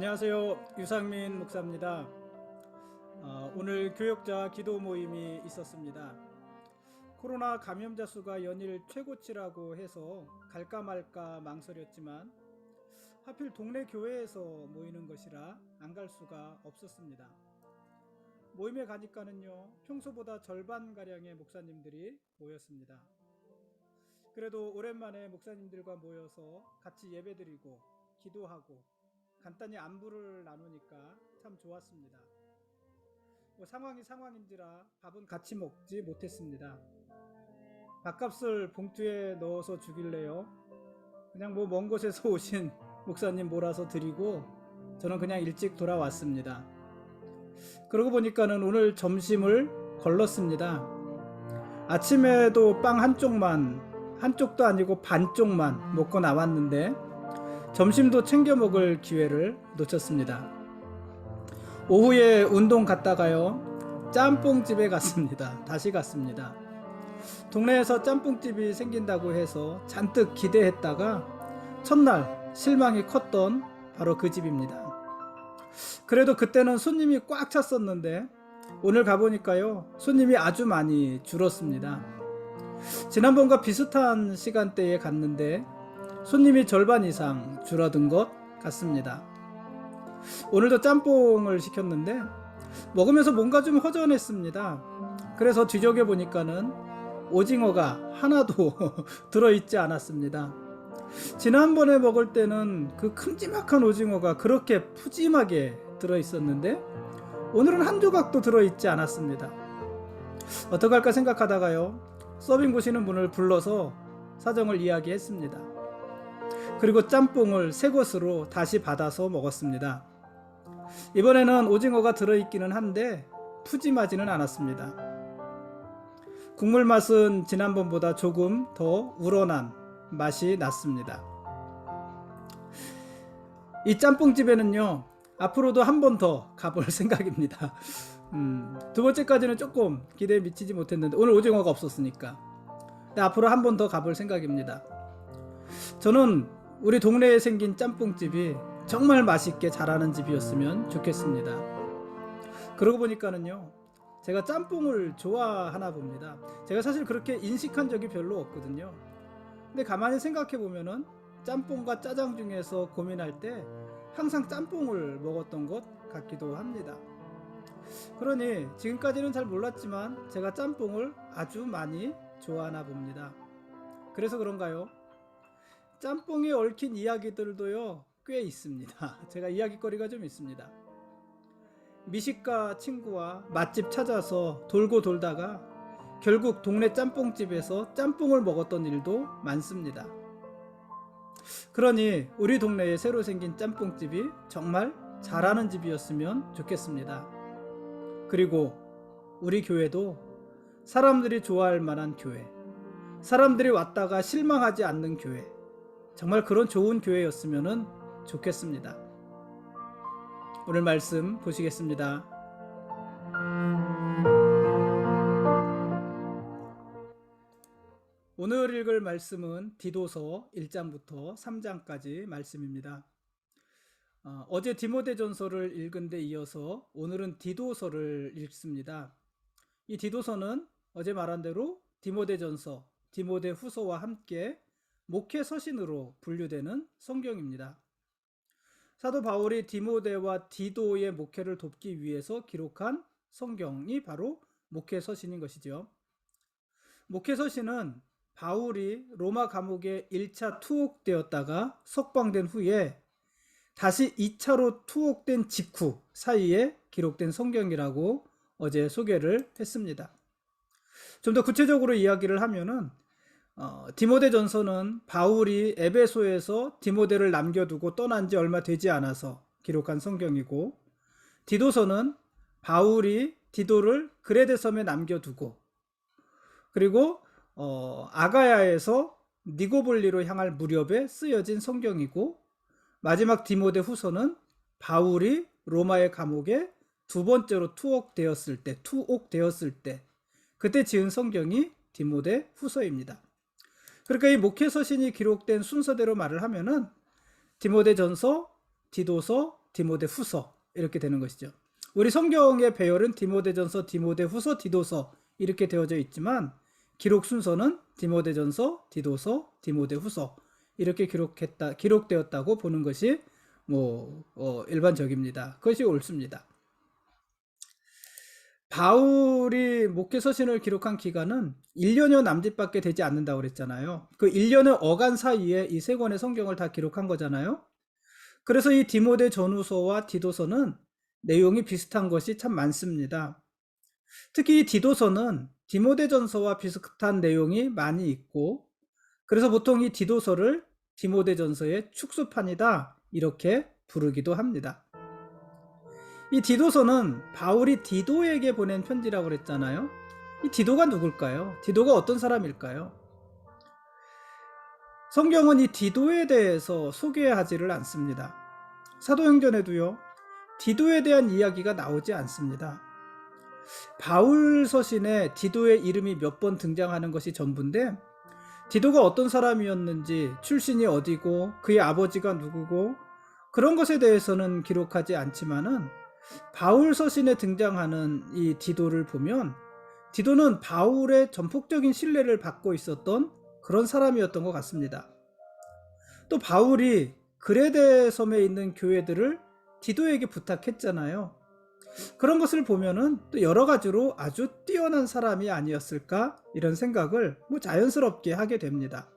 안녕하세요. 유상민 목사입니다. 오늘 교역자 기도 모임이 있었습니다. 코로나 감염자 수가 연일 최고치라고 해서 갈까 말까 망설였지만 하필 동네 교회에서 모이는 것이라 안 갈 수가 없었습니다. 모임에 가니까는요, 평소보다 절반가량의 목사님들이 모였습니다. 그래도 오랜만에 목사님들과 모여서 같이 예배드리고 기도하고 간단히 안부를 나누니까 참 좋았습니다. 상황이 상황인지라 밥은 같이 먹지 못했습니다. 밥값을 봉투에 넣어서 주길래요, 그냥 먼 곳에서 오신 목사님 몰아서 드리고 저는 그냥 일찍 돌아왔습니다. 그러고 보니까는 오늘 점심을 걸렀습니다. 아침에도 빵 한쪽도 아니고 반쪽만 먹고 나왔는데 점심도 챙겨 먹을 기회를 놓쳤습니다. 오후에 운동 갔다가요, 짬뽕집에 갔습니다. 다시 갔습니다. 동네에서 짬뽕집이 생긴다고 해서 잔뜩 기대했다가 첫날 실망이 컸던 바로 그 집입니다. 그래도 그때는 손님이 꽉 찼었는데 오늘 가보니까요, 손님이 아주 많이 줄었습니다. 지난번과 비슷한 시간대에 갔는데 손님이 절반 이상 줄어든 것 같습니다. 오늘도 짬뽕을 시켰는데 먹으면서 뭔가 좀 허전했습니다. 그래서 뒤적여 보니까는 오징어가 하나도 들어있지 않았습니다. 지난번에 먹을 때는 그 큼지막한 오징어가 그렇게 푸짐하게 들어있었는데 오늘은 한 조각도 들어있지 않았습니다. 어떡할까 생각하다가요, 서빙 보시는 분을 불러서 사정을 이야기했습니다. 그리고 짬뽕을 새 것으로 다시 받아서 먹었습니다. 이번에는 오징어가 들어있기는 한데 푸짐하지는 않았습니다. 국물 맛은 지난번보다 조금 더 우러난 맛이 났습니다. 이 짬뽕집에는요, 앞으로도 한 번 더 가볼 생각입니다. 두 번째까지는 조금 기대에 미치지 못했는데 오늘 오징어가 없었으니까. 근데 앞으로 한 번 더 가볼 생각입니다. 저는 우리 동네에 생긴 짬뽕집이 정말 맛있게 잘하는 집이었으면 좋겠습니다. 그러고 보니까는요, 제가 짬뽕을 좋아하나 봅니다. 제가 사실 그렇게 인식한 적이 별로 없거든요. 근데 가만히 생각해 보면은 짬뽕과 짜장 중에서 고민할 때 항상 짬뽕을 먹었던 것 같기도 합니다. 그러니 지금까지는 잘 몰랐지만 제가 짬뽕을 아주 많이 좋아하나 봅니다. 그래서 그런가요? 짬뽕에 얽힌 이야기들도요, 꽤 있습니다. 제가 이야기거리가 좀 있습니다. 미식가 친구와 맛집 찾아서 돌고 돌다가 결국 동네 짬뽕집에서 짬뽕을 먹었던 일도 많습니다. 그러니 우리 동네에 새로 생긴 짬뽕집이 정말 잘하는 집이었으면 좋겠습니다. 그리고 우리 교회도 사람들이 좋아할 만한 교회, 사람들이 왔다가 실망하지 않는 교회, 정말 그런 좋은 교회였으면 좋겠습니다. 오늘 말씀 보시겠습니다. 오늘 읽을 말씀은 디도서 1장부터 3장까지 말씀입니다. 어제 디모데전서를 읽은 데 이어서 오늘은 디도서를 읽습니다. 이 디도서는 어제 말한 대로 디모데전서, 디모데후서와 함께 목회 서신으로 분류되는 성경입니다. 사도 바울이 디모데와 디도의 목회를 돕기 위해서 기록한 성경이 바로 목회 서신인 것이죠. 목회 서신은 바울이 로마 감옥에 1차 투옥되었다가 석방된 후에 다시 2차로 투옥된 직후 사이에 기록된 성경이라고 어제 소개를 했습니다. 좀 더 구체적으로 이야기를 하면은 디모데전서는 바울이 에베소에서 디모데를 남겨두고 떠난 지 얼마 되지 않아서 기록한 성경이고, 디도서는 바울이 디도를 그레데 섬에 남겨두고 그리고 아가야에서 니고볼리로 향할 무렵에 쓰여진 성경이고, 마지막 디모데 후서는 바울이 로마의 감옥에 두 번째로 투옥되었을 때 그때 지은 성경이 디모데 후서입니다. 그러니까 이 목회 서신이 기록된 순서대로 말을 하면은 디모데전서, 디도서, 디모데후서 이렇게 되는 것이죠. 우리 성경의 배열은 디모데전서, 디모데후서, 디도서 이렇게 되어져 있지만 기록 순서는 디모데전서, 디도서, 디모데후서 이렇게 기록되었다고 보는 것이 일반적입니다. 그것이 옳습니다. 바울이 목회 서신을 기록한 기간은 1년여 남짓밖에 되지 않는다고 그랬잖아요. 그 1년의 어간 사이에 이 세 권의 성경을 다 기록한 거잖아요. 그래서 이 디모데 전후서와 디도서는 내용이 비슷한 것이 참 많습니다. 특히 이 디도서는 디모데 전서와 비슷한 내용이 많이 있고, 그래서 보통 이 디도서를 디모데 전서의 축소판이다 이렇게 부르기도 합니다. 이 디도서는 바울이 디도에게 보낸 편지라고 그랬잖아요. 이 디도가 누굴까요? 디도가 어떤 사람일까요? 성경은 이 디도에 대해서 소개하지를 않습니다. 사도행전에도요, 디도에 대한 이야기가 나오지 않습니다. 바울 서신에 디도의 이름이 몇 번 등장하는 것이 전부인데, 디도가 어떤 사람이었는지, 출신이 어디고, 그의 아버지가 누구고, 그런 것에 대해서는 기록하지 않지만은 바울 서신에 등장하는 이 디도를 보면 디도는 바울의 전폭적인 신뢰를 받고 있었던 그런 사람이었던 것 같습니다. 또 바울이 그레데 섬에 있는 교회들을 디도에게 부탁했잖아요. 그런 것을 보면은 또 여러 가지로 아주 뛰어난 사람이 아니었을까 이런 생각을 자연스럽게 하게 됩니다.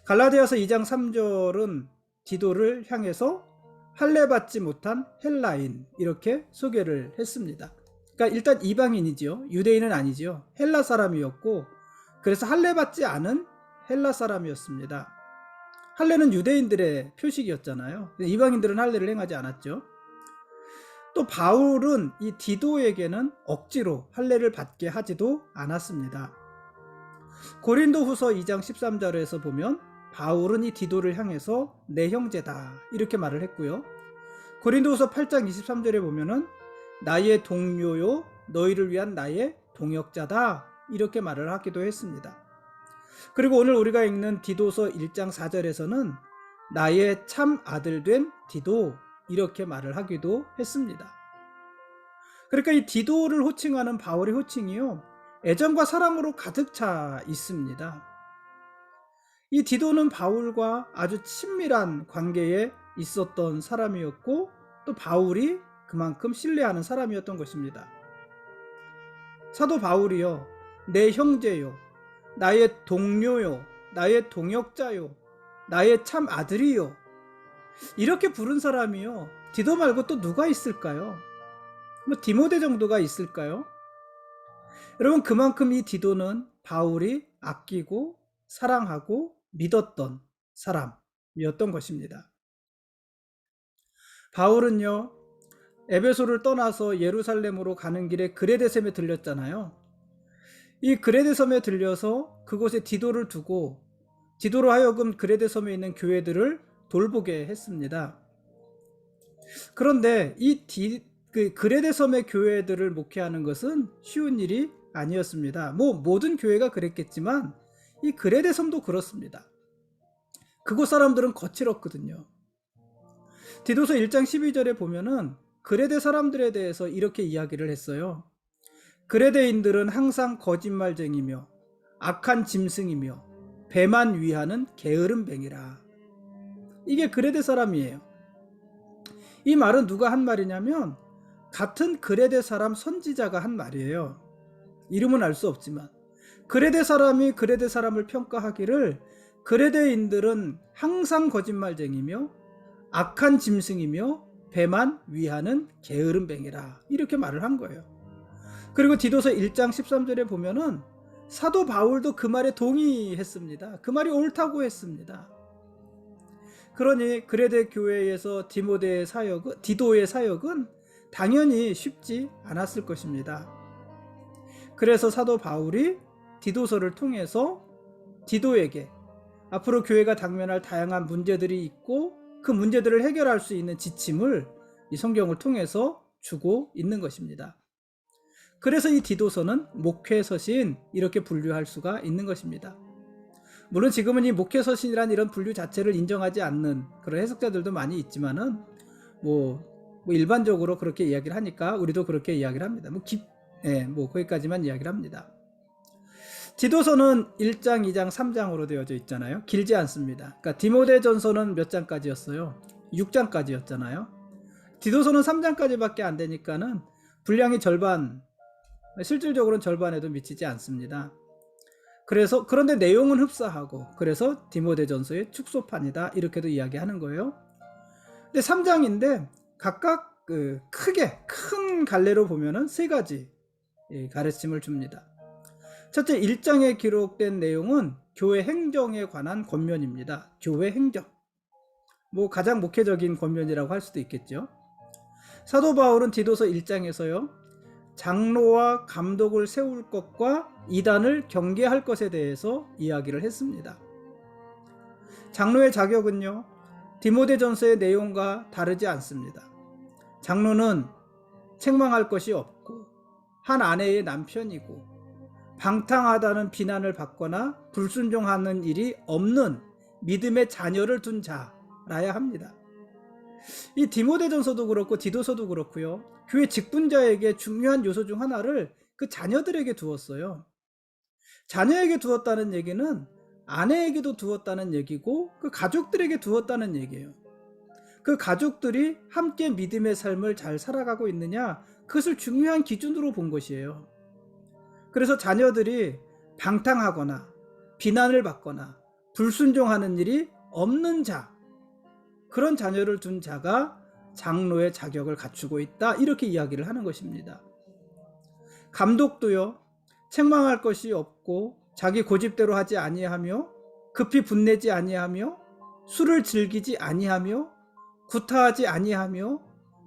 갈라디아서 2장 3절은 디도를 향해서 할례받지 못한 헬라인 이렇게 소개를 했습니다. 그러니까 일단 이방인이죠. 유대인은 아니죠. 헬라 사람이었고, 그래서 할례받지 않은 헬라 사람이었습니다. 할례는 유대인들의 표식이었잖아요. 이방인들은 할례를 행하지 않았죠. 또 바울은 이 디도에게는 억지로 할례를 받게 하지도 않았습니다. 고린도후서 2장 13절에서 보면 바울은 이 디도를 향해서 내 형제다 이렇게 말을 했고요. 고린도후서 8장 23절에 보면은 나의 동료요 너희를 위한 나의 동역자다 이렇게 말을 하기도 했습니다. 그리고 오늘 우리가 읽는 디도서 1장 4절에서는 나의 참 아들 된 디도 이렇게 말을 하기도 했습니다. 그러니까 이 디도를 호칭하는 바울의 호칭이요, 애정과 사랑으로 가득 차 있습니다. 이 디도는 바울과 아주 친밀한 관계에 있었던 사람이었고, 또 바울이 그만큼 신뢰하는 사람이었던 것입니다. 사도 바울이요, 내 형제요, 나의 동료요, 나의 동역자요, 나의 참 아들이요, 이렇게 부른 사람이요, 디도 말고 또 누가 있을까요? 디모데 정도가 있을까요? 여러분, 그만큼 이 디도는 바울이 아끼고 사랑하고 믿었던 사람이었던 것입니다. 바울은요, 에베소를 떠나서 예루살렘으로 가는 길에 그레데 섬에 들렸잖아요. 이 그레데 섬에 들려서 그곳에 디도를 두고 디도로 하여금 그레데 섬에 있는 교회들을 돌보게 했습니다. 그런데 이 그레데 섬의 교회들을 목회하는 것은 쉬운 일이 아니었습니다. 모든 교회가 그랬겠지만 이 그레데 섬도 그렇습니다. 그곳 사람들은 거칠었거든요. 디도서 1장 12절에 보면은 그레데 사람들에 대해서 이렇게 이야기를 했어요. 그레데인들은 항상 거짓말쟁이며 악한 짐승이며 배만 위하는 게으름뱅이라. 이게 그레데 사람이에요. 이 말은 누가 한 말이냐면 같은 그레데 사람 선지자가 한 말이에요. 이름은 알 수 없지만 그레데 사람이 그레데 사람을 평가하기를 그레데인들은 항상 거짓말쟁이며 악한 짐승이며 배만 위하는 게으름뱅이라 이렇게 말을 한 거예요. 그리고 디도서 1장 13절에 보면은 사도 바울도 그 말에 동의했습니다. 그 말이 옳다고 했습니다. 그러니 그레데 교회에서 디도의 사역은 당연히 쉽지 않았을 것입니다. 그래서 사도 바울이 디도서를 통해서 디도에게 앞으로 교회가 당면할 다양한 문제들이 있고 그 문제들을 해결할 수 있는 지침을 이 성경을 통해서 주고 있는 것입니다. 그래서 이 디도서는 목회서신 이렇게 분류할 수가 있는 것입니다. 물론 지금은 이 목회서신이란 이런 분류 자체를 인정하지 않는 그런 해석자들도 많이 있지만은 뭐 일반적으로 그렇게 이야기를 하니까 우리도 그렇게 이야기를 합니다. 뭐 거기까지만 이야기를 합니다. 디도서는 1장, 2장, 3장으로 되어져 있잖아요. 길지 않습니다. 그러니까 디모데전서는 몇 장까지였어요? 6장까지였잖아요. 디도서는 3장까지밖에 안 되니까는 분량이 절반, 실질적으로는 절반에도 미치지 않습니다. 그런데 내용은 흡사하고, 그래서 디모데전서의 축소판이다 이렇게도 이야기하는 거예요. 근데 3장인데 각각 크게 큰 갈래로 보면은 세 가지 가르침을 줍니다. 첫째, 1장에 기록된 내용은 교회 행정에 관한 권면입니다. 교회 행정. 뭐 가장 목회적인 권면이라고 할 수도 있겠죠. 사도 바울은 디도서 1장에서요. 장로와 감독을 세울 것과 이단을 경계할 것에 대해서 이야기를 했습니다. 장로의 자격은요. 디모데전서의 내용과 다르지 않습니다. 장로는 책망할 것이 없고 한 아내의 남편이고 방탕하다는 비난을 받거나 불순종하는 일이 없는 믿음의 자녀를 둔 자라야 합니다. 이 디모데전서도 그렇고 디도서도 그렇고요. 교회 직분자에게 중요한 요소 중 하나를 그 자녀들에게 두었어요. 자녀에게 두었다는 얘기는 아내에게도 두었다는 얘기고 그 가족들에게 두었다는 얘기예요. 그 가족들이 함께 믿음의 삶을 잘 살아가고 있느냐, 그것을 중요한 기준으로 본 것이에요. 그래서 자녀들이 방탕하거나 비난을 받거나 불순종하는 일이 없는 자, 그런 자녀를 둔 자가 장로의 자격을 갖추고 있다 이렇게 이야기를 하는 것입니다. 감독도요. 책망할 것이 없고 자기 고집대로 하지 아니하며 급히 분내지 아니하며 술을 즐기지 아니하며 구타하지 아니하며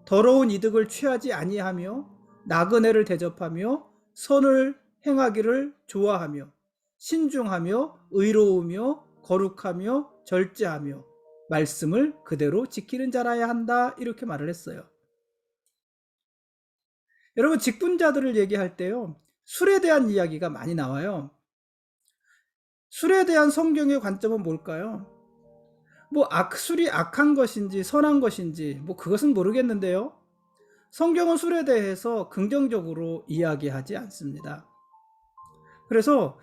더러운 이득을 취하지 아니하며 나그네를 대접하며 선을 행하기를 좋아하며 신중하며 의로우며 거룩하며 절제하며 말씀을 그대로 지키는 자라야 한다 이렇게 말을 했어요. 여러분, 직분자들을 얘기할 때요. 술에 대한 이야기가 많이 나와요. 술에 대한 성경의 관점은 뭘까요? 술이 악한 것인지 선한 것인지 그것은 모르겠는데요. 성경은 술에 대해서 긍정적으로 이야기하지 않습니다. 그래서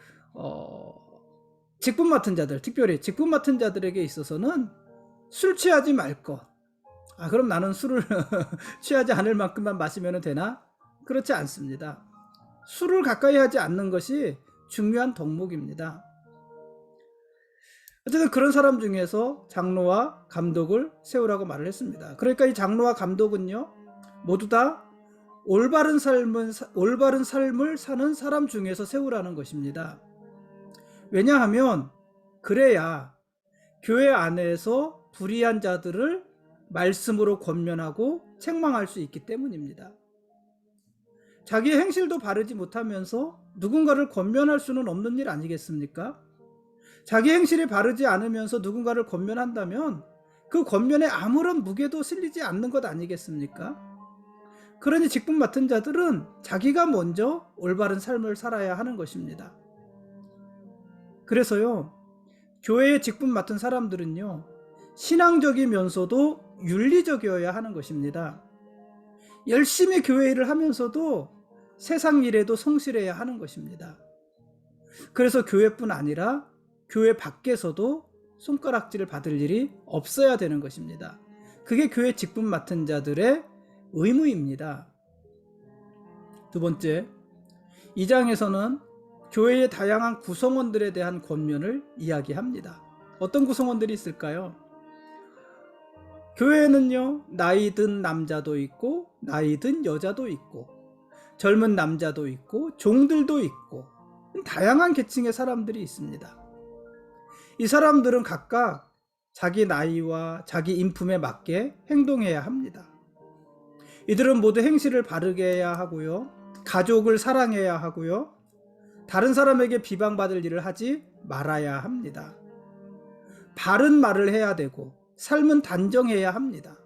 직분 맡은 자들, 특별히 직분 맡은 자들에게 있어서는 술 취하지 말 것. 그럼 나는 술을 취하지 않을 만큼만 마시면 되나? 그렇지 않습니다. 술을 가까이 하지 않는 것이 중요한 덕목입니다. 어쨌든 그런 사람 중에서 장로와 감독을 세우라고 말을 했습니다. 그러니까 이 장로와 감독은요, 모두 다 올바른 삶을 사는 사람 중에서 세우라는 것입니다. 왜냐하면 그래야 교회 안에서 불의한 자들을 말씀으로 권면하고 책망할 수 있기 때문입니다. 자기의 행실도 바르지 못하면서 누군가를 권면할 수는 없는 일 아니겠습니까? 자기 행실이 바르지 않으면서 누군가를 권면한다면 그 권면에 아무런 무게도 실리지 않는 것 아니겠습니까? 그러니 직분 맡은 자들은 자기가 먼저 올바른 삶을 살아야 하는 것입니다. 그래서요, 교회에 직분 맡은 사람들은요, 신앙적이면서도 윤리적이어야 하는 것입니다. 열심히 교회 일을 하면서도 세상 일에도 성실해야 하는 것입니다. 그래서 교회뿐 아니라 교회 밖에서도 손가락질을 받을 일이 없어야 되는 것입니다. 그게 교회 직분 맡은 자들의 의무입니다. 두 번째, 2장에서는 교회의 다양한 구성원들에 대한 권면을 이야기합니다. 어떤 구성원들이 있을까요? 교회에는요, 나이 든 남자도 있고 나이 든 여자도 있고 젊은 남자도 있고 종들도 있고 다양한 계층의 사람들이 있습니다. 이 사람들은 각각 자기 나이와 자기 인품에 맞게 행동해야 합니다. 이들은 모두 행실을 바르게 해야 하고요, 가족을 사랑해야 하고요, 다른 사람에게 비방받을 일을 하지 말아야 합니다. 바른 말을 해야 되고 삶은 단정해야 합니다.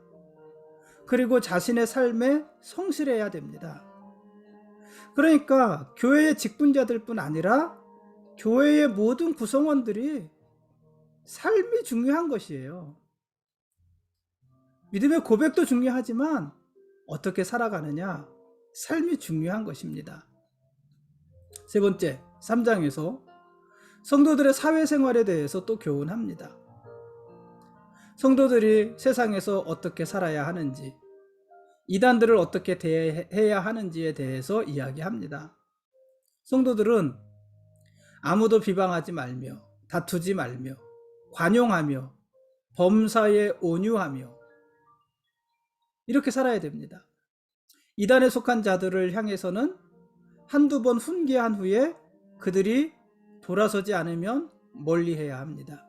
그리고 자신의 삶에 성실해야 됩니다. 그러니까 교회의 직분자들뿐 아니라 교회의 모든 구성원들이 삶이 중요한 것이에요. 믿음의 고백도 중요하지만 어떻게 살아가느냐, 삶이 중요한 것입니다. 세 번째, 3장에서 성도들의 사회생활에 대해서 또 교훈합니다. 성도들이 세상에서 어떻게 살아야 하는지, 이단들을 어떻게 대해야 하는지에 대해서 이야기합니다. 성도들은 아무도 비방하지 말며, 다투지 말며, 관용하며, 범사에 온유하며, 이렇게 살아야 됩니다. 이단에 속한 자들을 향해서는 한두 번 훈계한 후에 그들이 돌아서지 않으면 멀리해야 합니다.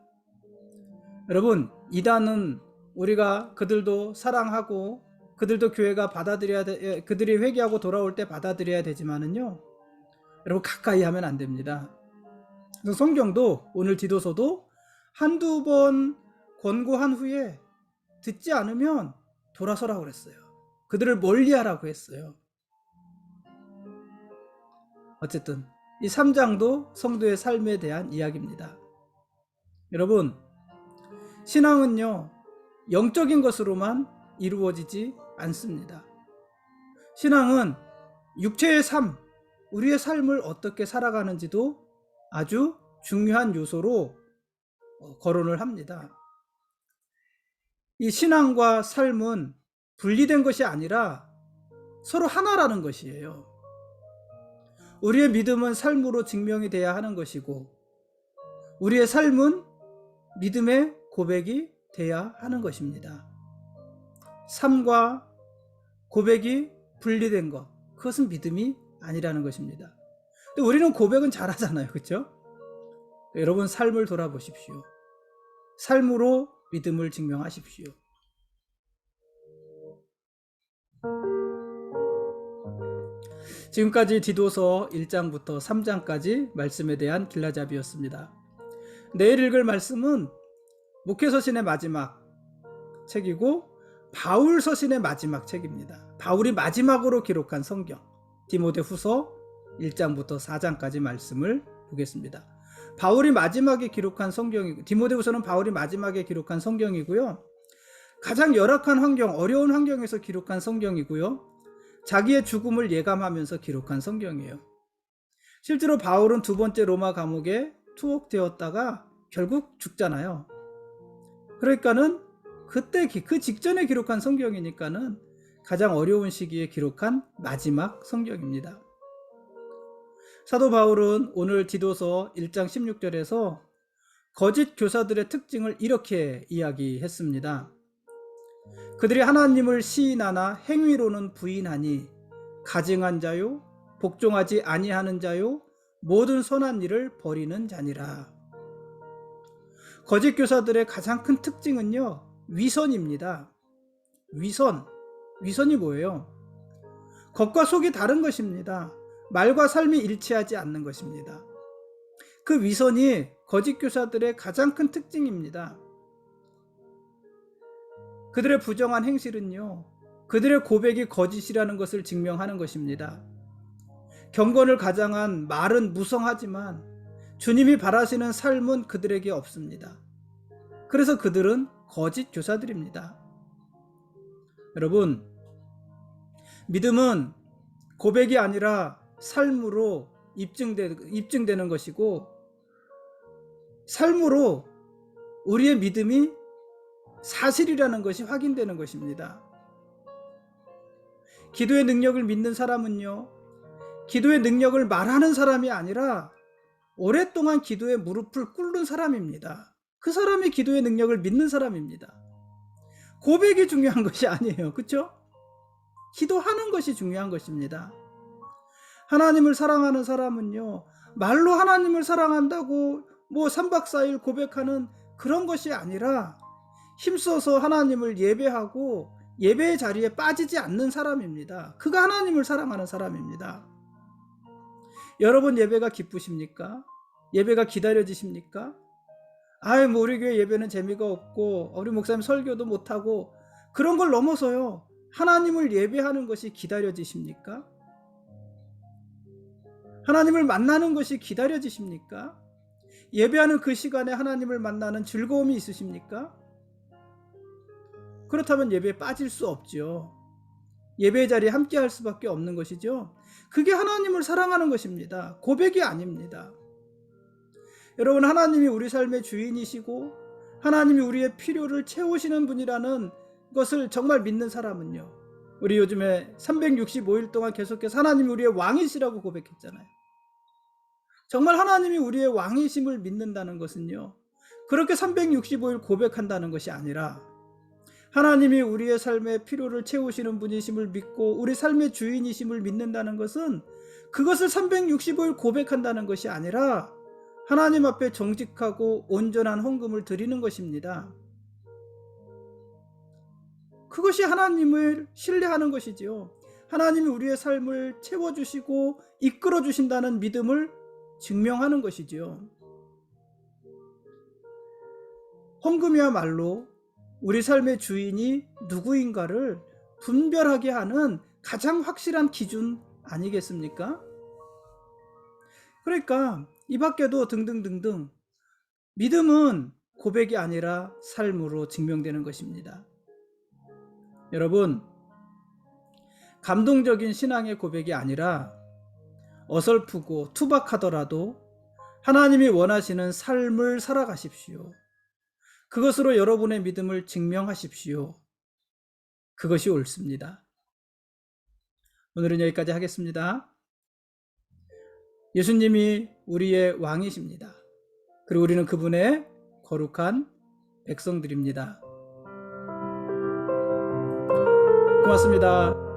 여러분, 이단은 우리가 그들도 사랑하고 그들도 교회가 받아들여야 돼, 그들이 회개하고 돌아올 때 받아들여야 되지만은요, 여러분 가까이 하면 안 됩니다. 그래서 성경도, 오늘 디도서도 한두 번 권고한 후에 듣지 않으면 돌아서라고 그랬어요. 그들을 멀리하라고 했어요. 어쨌든 이 3장도 성도의 삶에 대한 이야기입니다. 여러분, 신앙은요, 영적인 것으로만 이루어지지 않습니다. 신앙은 육체의 삶, 우리의 삶을 어떻게 살아가는지도 아주 중요한 요소로 거론을 합니다. 이 신앙과 삶은 분리된 것이 아니라 서로 하나라는 것이에요. 우리의 믿음은 삶으로 증명이 돼야 하는 것이고, 우리의 삶은 믿음의 고백이 돼야 하는 것입니다. 삶과 고백이 분리된 것, 그것은 믿음이 아니라는 것입니다. 근데 우리는 고백은 잘하잖아요, 그렇죠? 여러분, 삶을 돌아보십시오. 삶으로 믿음을 증명하십시오. 지금까지 디도서 1장부터 3장까지 말씀에 대한 길라잡이였습니다. 내일 읽을 말씀은 목회서신의 마지막 책이고 바울 서신의 마지막 책입니다. 바울이 마지막으로 기록한 성경, 디모데후서 1장부터 4장까지 말씀을 보겠습니다. 바울이 마지막에 기록한 성경이고, 디모데후서는 바울이 마지막에 기록한 성경이고요. 가장 열악한 환경, 어려운 환경에서 기록한 성경이고요. 자기의 죽음을 예감하면서 기록한 성경이에요. 실제로 바울은 두 번째 로마 감옥에 투옥되었다가 결국 죽잖아요. 그러니까는 그때 그 직전에 기록한 성경이니까는 가장 어려운 시기에 기록한 마지막 성경입니다. 사도 바울은 오늘 디도서 1장 16절에서 거짓 교사들의 특징을 이렇게 이야기했습니다. 그들이 하나님을 시인하나 행위로는 부인하니 가증한 자요, 복종하지 아니하는 자요, 모든 선한 일을 버리는 자니라. 거짓 교사들의 가장 큰 특징은요, 위선입니다. 위선이 뭐예요? 겉과 속이 다른 것입니다. 말과 삶이 일치하지 않는 것입니다. 그 위선이 거짓 교사들의 가장 큰 특징입니다. 그들의 부정한 행실은요, 그들의 고백이 거짓이라는 것을 증명하는 것입니다. 경건을 가장한 말은 무성하지만 주님이 바라시는 삶은 그들에게 없습니다. 그래서 그들은 거짓 교사들입니다. 여러분, 믿음은 고백이 아니라 삶으로 입증되는 것이고, 삶으로 우리의 믿음이 사실이라는 것이 확인되는 것입니다. 기도의 능력을 믿는 사람은요, 기도의 능력을 말하는 사람이 아니라 오랫동안 기도에 무릎을 꿇는 사람입니다. 그 사람이 기도의 능력을 믿는 사람입니다. 고백이 중요한 것이 아니에요. 그렇죠? 기도하는 것이 중요한 것입니다. 하나님을 사랑하는 사람은요, 말로 하나님을 사랑한다고 3박 4일 고백하는 그런 것이 아니라 힘써서 하나님을 예배하고 예배의 자리에 빠지지 않는 사람입니다. 그가 하나님을 사랑하는 사람입니다. 여러분, 예배가 기쁘십니까? 예배가 기다려지십니까? 우리 교회 예배는 재미가 없고 우리 목사님 설교도 못하고, 그런 걸 넘어서요, 하나님을 예배하는 것이 기다려지십니까? 하나님을 만나는 것이 기다려지십니까? 예배하는 그 시간에 하나님을 만나는 즐거움이 있으십니까? 그렇다면 예배에 빠질 수 없죠. 예배 자리에 함께 할 수밖에 없는 것이죠. 그게 하나님을 사랑하는 것입니다. 고백이 아닙니다. 여러분, 하나님이 우리 삶의 주인이시고 하나님이 우리의 필요를 채우시는 분이라는 것을 정말 믿는 사람은요, 우리 요즘에 365일 동안 계속해서 하나님이 우리의 왕이시라고 고백했잖아요. 정말 하나님이 우리의 왕이심을 믿는다는 것은요, 그렇게 365일 고백한다는 것이 아니라 하나님이 우리의 삶의 필요를 채우시는 분이심을 믿고 우리 삶의 주인이심을 믿는다는 것은 그것을 365일 고백한다는 것이 아니라 하나님 앞에 정직하고 온전한 헌금을 드리는 것입니다. 그것이 하나님을 신뢰하는 것이지요. 하나님이 우리의 삶을 채워주시고 이끌어주신다는 믿음을 증명하는 것이지요. 헌금이야말로 우리 삶의 주인이 누구인가를 분별하게 하는 가장 확실한 기준 아니겠습니까? 그러니까 이 밖에도 등등등등 믿음은 고백이 아니라 삶으로 증명되는 것입니다. 여러분, 감동적인 신앙의 고백이 아니라 어설프고 투박하더라도 하나님이 원하시는 삶을 살아가십시오. 그것으로 여러분의 믿음을 증명하십시오. 그것이 옳습니다. 오늘은 여기까지 하겠습니다. 예수님이 우리의 왕이십니다. 그리고 우리는 그분의 거룩한 백성들입니다. 고맙습니다.